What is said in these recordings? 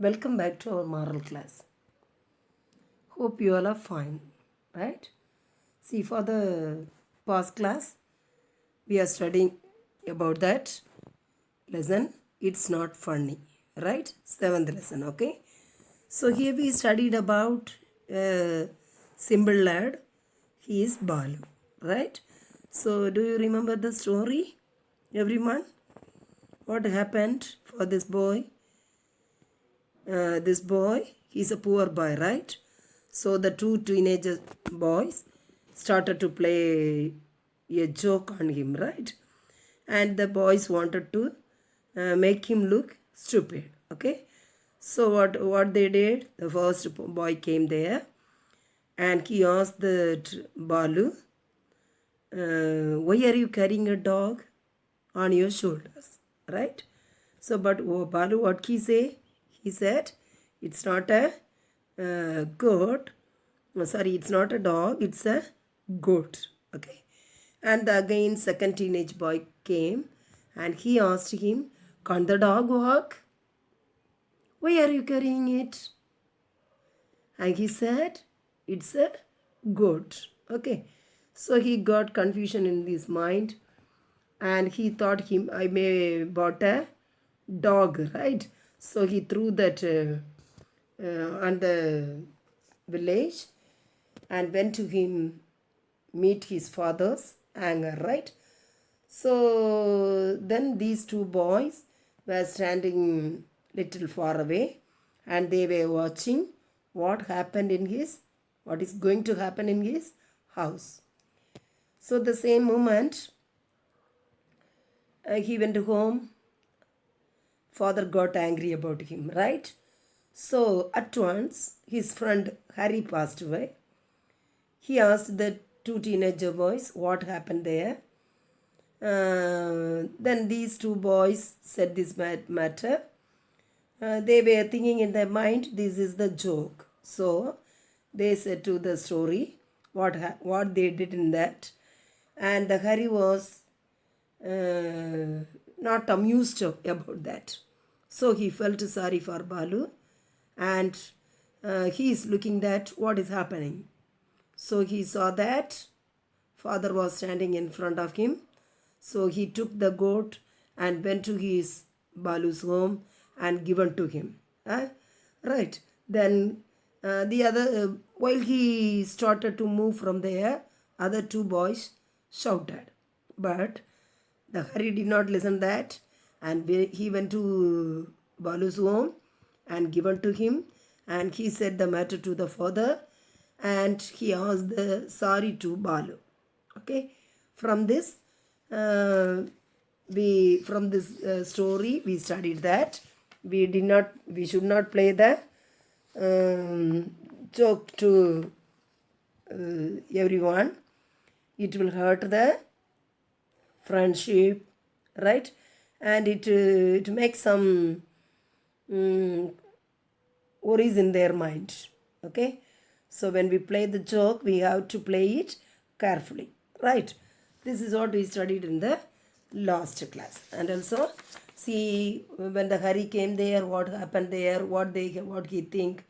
Welcome back to our moral class. Hope you all are fine, right? See, for the past class, we are studying about that lesson. It's not funny, right? Seventh lesson, okay? So here we studied about simple lad. He is Balu, right? So do you remember the story, everyone? What happened for this boy? This boy, he's a poor boy, right? So the two teenage boys started to play a joke on him, right? And the boys wanted to make him look stupid, okay? So what they did, the first boy came there and he asked the Balu, why are you carrying a dog on your shoulders, right? So, but Balu, what he say? He said, it's not a goat. Sorry, it's not a dog. It's a goat. Okay. And again, second teenage boy came, and he asked him, "Can't the dog walk? Why are you carrying it?" And he said, "It's a goat." Okay. So he got confusion in his mind, and he thought I may bought a dog, right? So he threw that on the village and went to him meet his father's anger, right? So then these two boys were standing little far away and they were watching what is going to happen in his house. So the same moment he went home, father got angry about him, right? So at once his friend Harry passed away. He asked the two teenager boys what happened there. Then these two boys said this matter. They were thinking in their mind, this is the joke. So they said to the story what they did in that. And the Harry was not amused about that. So he felt sorry for Balu and he is looking at what is happening. So he saw that father was standing in front of him. So he took the goat and went to his Balu's home and given to him. Right. Then the other, while he started to move from there, other two boys shouted. But the Hari did not listen that and he went to Balu's home and given to him and he said the matter to the father and he asked the sorry to Balu. Okay, from this story we studied that we should not play the joke to everyone. It will hurt the friendship, right? And it makes some worries in their mind. Okay, so when we play the joke we have to play it carefully, right? This is what we studied in the last class. And also see when the Hari came there, what happened there, what he think,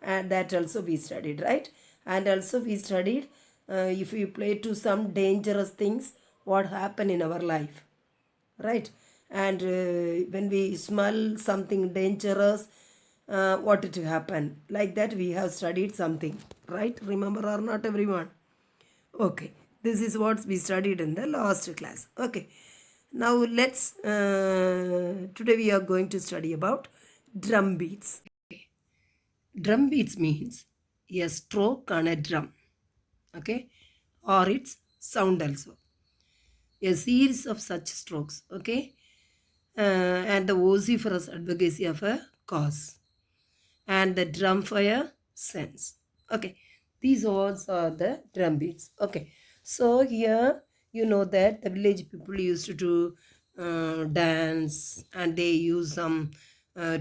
and that also we studied, right? And also we studied if we play to some dangerous things, what happen in our life, right? And when we smell something dangerous, what it happen, like that we have studied something, right? Remember or not, everyone? Okay, this is what we studied in the last class. Okay, now let's today we are going to study about drum beats. Drum beats means a stroke on a drum, okay, or its sound also, a series of such strokes, okay, and the vociferous advocacy of a cause and the drum fire sense. Okay, these words are the drum beats. Okay, so here you know that the village people used to dance and they use some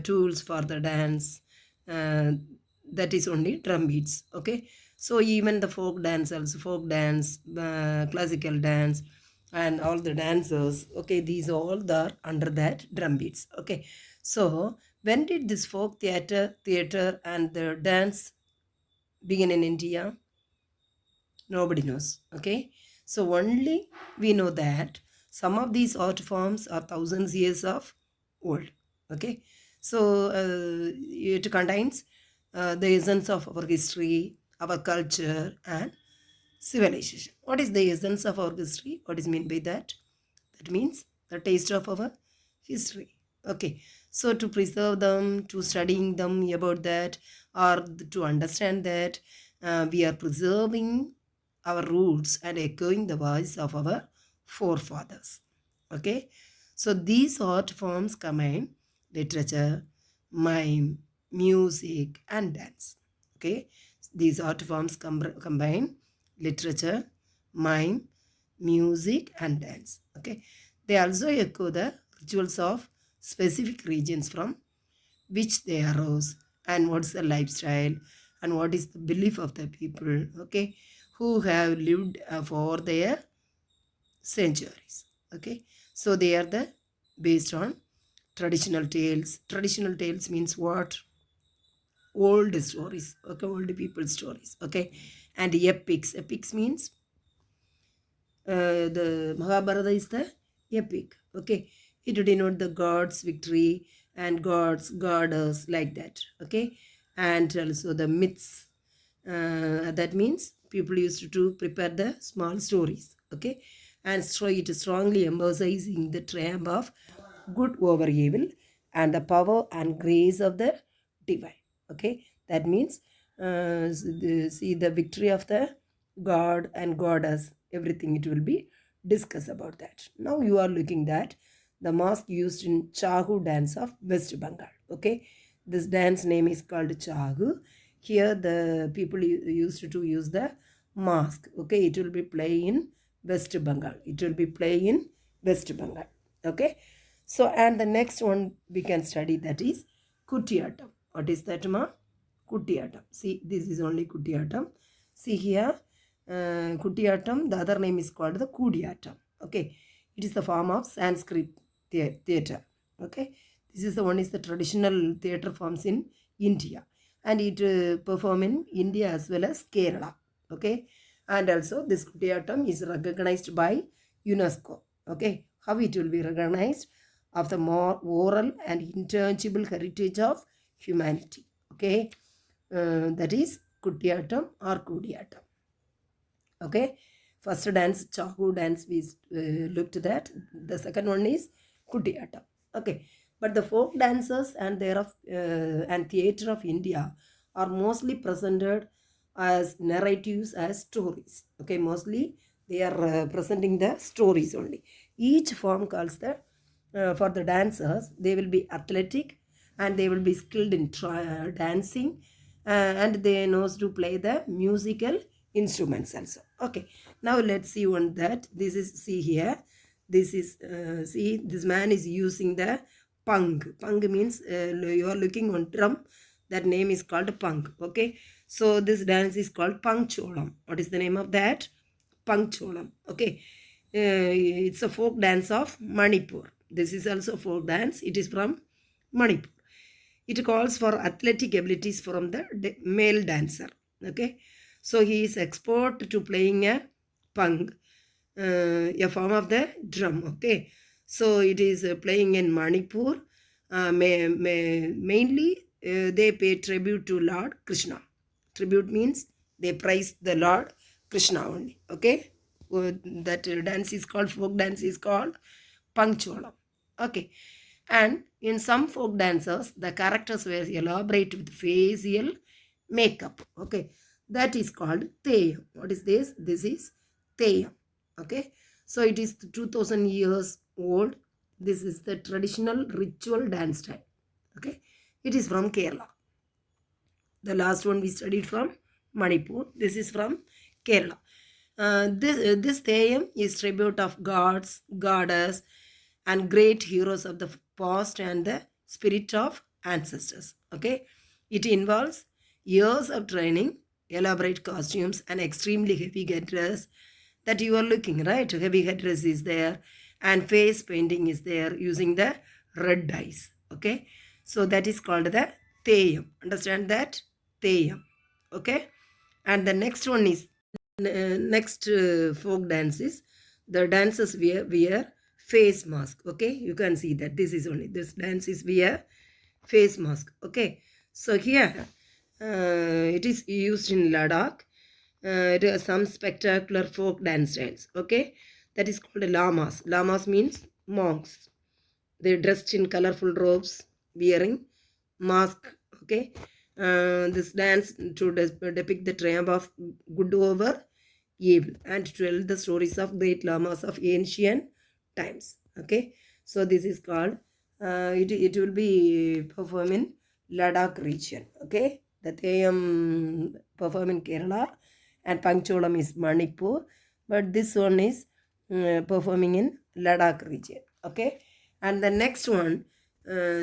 tools for the dance. That is only drum beats. Okay, so even the folk dance, classical dance, and all the dancers, okay, these all are under that drum beats. Okay, so When did this folk theater and the dance begin in India? Nobody knows. Okay, so only we know that some of these art forms are thousands years of old. Okay, so it contains the essence of our history, our culture, and civilization. What is the essence of our history? What is meant by that? That means the taste of our history. Okay, so to preserve them, to studying them about that, or to understand that, we are preserving our roots and echoing the voice of our forefathers. Okay, so these art forms combine literature, mime, music, and dance. Okay, these art forms combine literature, mime, music, and dance. Okay, they also echo the rituals of specific regions from which they arose, and what's the lifestyle, and what is the belief of the people, okay, who have lived for their centuries. Okay, so they are the based on traditional tales. Traditional tales means what? Old stories, okay, old people stories, okay. And epics means the Mahabharata is the epic. Okay, it denote the gods' victory and gods, goddess, like that. Okay, and also the myths. That means people used to prepare the small stories. Okay, and so it is strongly emphasizing the triumph of good over evil and the power and grace of the divine. Okay, that means see the victory of the god and goddess, everything it will be discussed about that. Now you are looking at the mask used in Chahu dance of West Bengal. Okay, this dance name is called Chahu. Here the people used to use the mask. Okay, it will be play in West Bengal. It will be play in West Bengal. Okay, so and the next one we can study, that is Kutiyatam. What is that, ma? Kutiyatam. See, this is only Kutiyatam. See here, Kutiyatam, the other name is called the Kudiyatam. Okay, it is the form of Sanskrit theatre. Okay, this is the one is the traditional theatre forms in India, and it perform in India as well as Kerala. Okay, and also this Kutiyatam is recognized by UNESCO. Okay, how it will be recognized? Of the more oral and intangible heritage of humanity. Okay, that is Kutiyatam or Kudiyatam. Okay, first dance Chahu dance we looked at. The second one is Kutiyatam. Okay, but the folk dancers and their and theatre of India are mostly presented as narratives, as stories. Okay, mostly they are presenting the stories only. Each form calls the for the dancers, they will be athletic and they will be skilled in dancing, and they knows to play the musical instruments also. Okay, now let's see on that. This is, see here, this is see, this man is using the pang. Pang means you are looking on drum, that name is called pang. Okay, so this dance is called pangcholam. What is the name of that? Pangcholam. Okay, it's a folk dance of Manipur. This is also folk dance. It is from Manipur. It calls for athletic abilities from the male dancer. Okay, so he is expert to playing a pang, a form of the drum. Okay, so it is playing in Manipur. Mainly, they pay tribute to Lord Krishna. Tribute means they praise the Lord Krishna only. Okay, that dance is called, folk dance is called Pangcholam. Okay, and in some folk dancers, the characters were elaborate with facial makeup. Okay, that is called Theyam. What is this? This is Theyam. Okay, so it is 2000 years old. This is the traditional ritual dance style. Okay, it is from Kerala. The last one we studied from Manipur. This is from Kerala. This Theyam is tribute of gods, goddess, and great heroes of the past and the spirit of ancestors. Okay, it involves years of training, elaborate costumes, and extremely heavy headdress that you are looking, right? Heavy headdress is there, and face painting is there using the red dyes. Okay, So that is called the Theyam. Understand that? Theyam. Okay. And the next one is next folk dance is the dancers wear face mask. Okay, you can see that this is only this dance is wear face mask. Okay, so here it is used in Ladakh. It has some spectacular folk dance styles. Okay, that is called lamas. Lamas means monks. They dressed in colorful robes, wearing mask. Okay, this dance to depict the triumph of good over evil and to tell the stories of great lamas of ancient times. Okay, so this is called. It will be performed in Ladakh region. Okay, the Theyam perform in Kerala and Pancholam is Manipur, but this one is performing in Ladakh region. Okay, and the next one,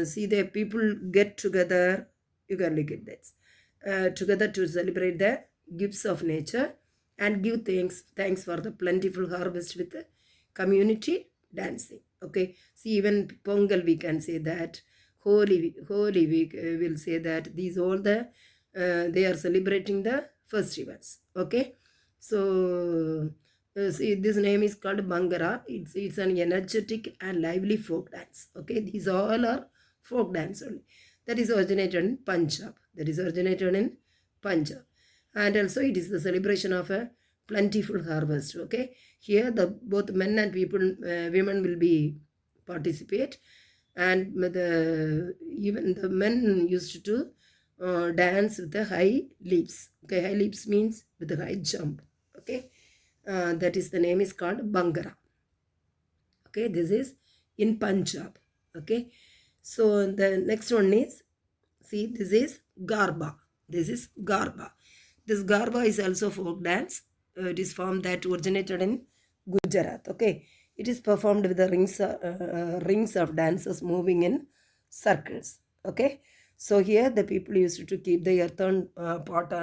see the people get together. You can look at this together to celebrate the gifts of nature and give thanks for the plentiful harvest with the community dancing. Okay, see even Pongal we can say that. Holy week will say that these all the they are celebrating the festivals. Okay, so see, this name is called Bangara. It's an energetic and lively folk dance. Okay, these all are folk dance only. That is originated in Punjab. That is originated in Punjab, and also it is the celebration of a plentiful harvest. Okay, here the both men and women will be participate, and even the men used to dance with the high leaps. Okay, high leaps means with the high jump. Okay, that is the name is called Bangara. Okay, this is in Punjab. Okay, so the next one is, see, this is Garba. This is Garba. This Garba is also folk dance. It is form that originated in Gujarat. Okay, it is performed with the rings of dancers moving in circles. Okay, so here the people used to keep the earthen pot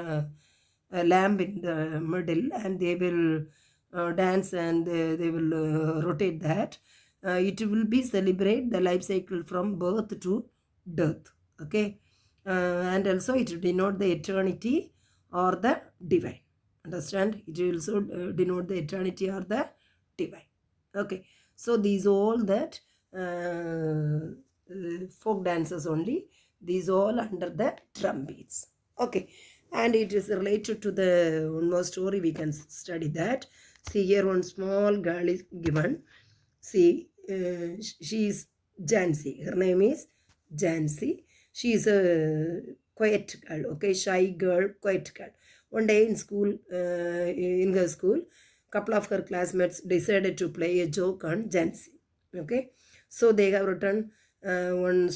lamp in the middle, and they will dance, and they will rotate that. It will be celebrate the life cycle from birth to death. Okay, and also it denote the eternity or the divine. Understand? It will also denote the eternity or the divine. Okay, so these all that folk dances only. These all under the drum beats. Okay, and it is related to the one more story. We can study that. See here, one small girl is given. See, she is Jansi. Her name is Jansi. She is a quiet girl, okay, shy girl, quiet girl. One day in her school, couple of her classmates decided to play a joke on Jansi. Okay, so they have written one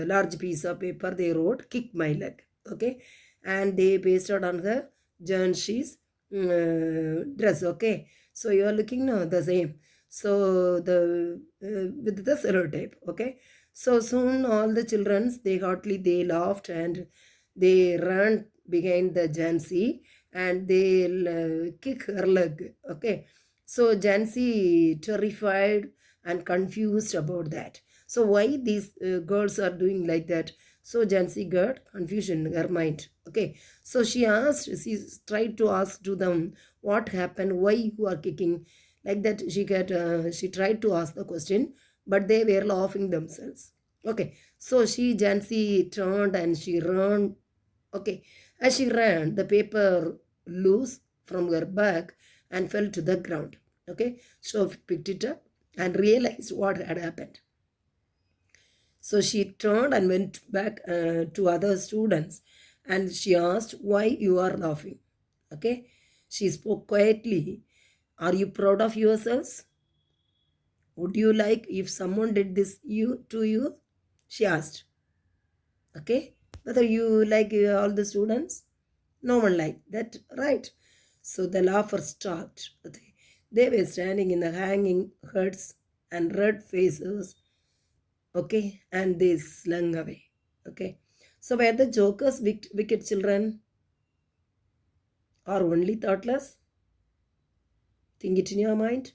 large piece of paper. They wrote "kick my leg." Okay, and they pasted on her Jansi's dress. Okay, so you are looking now the same. So the with the stereotype. Okay, so soon all the children they laughed and they ran behind the Jansi and they kick her leg. Okay, so Jansi terrified and confused about that. So why these girls are doing like that? So Jansi got confusion in her mind. Okay, so she tried to ask to them what happened, why you are kicking like that. She tried to ask the question, but they were laughing themselves. Okay, so Jansi turned and she ran. Okay, as she ran, the paper loose from her back and fell to the ground. Okay, so picked it up and realized what had happened. So she turned and went back to other students and she asked, why you are laughing? Okay, she spoke quietly. Are you proud of yourselves? Would you like if someone did this to you? She asked. Okay, whether you like all the students? No one liked that, right? So the laughers stopped. They were standing in the hanging heads and red faces. Okay, and they slunk away. Okay, so were the jokers wicked children or only thoughtless? Think it in your mind.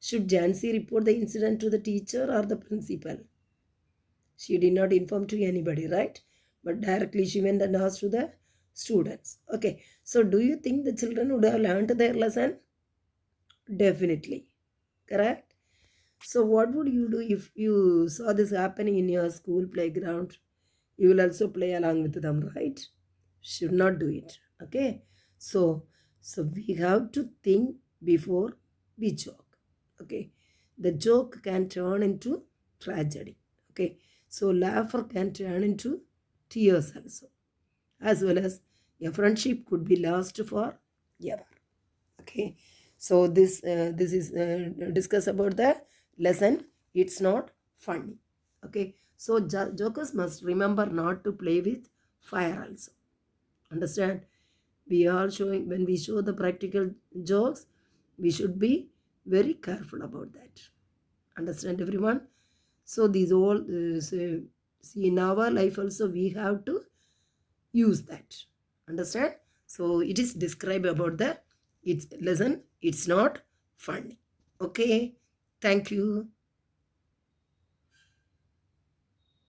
Should Jansi report the incident to the teacher or the principal? She did not inform to anybody, right? But directly she went and asked to the students. Okay. So do you think the children would have learned their lesson? Definitely. Correct? So what would you do if you saw this happening in your school playground? You will also play along with them, right? Should not do it. Okay. So we have to think before we joke. Okay. The joke can turn into tragedy. Okay. So laughter can turn into tears also. As well as a friendship could be lost for ever. Okay. So this is discuss about the lesson. It's not funny. Okay. So jokers must remember not to play with fire also. Understand? We are showing, when we show the practical jokes, we should be very careful about that. Understand, everyone? So these all see, in our life also we have to use that. Understand? So it is described about the its lesson. It's not funny. Okay. Thank you.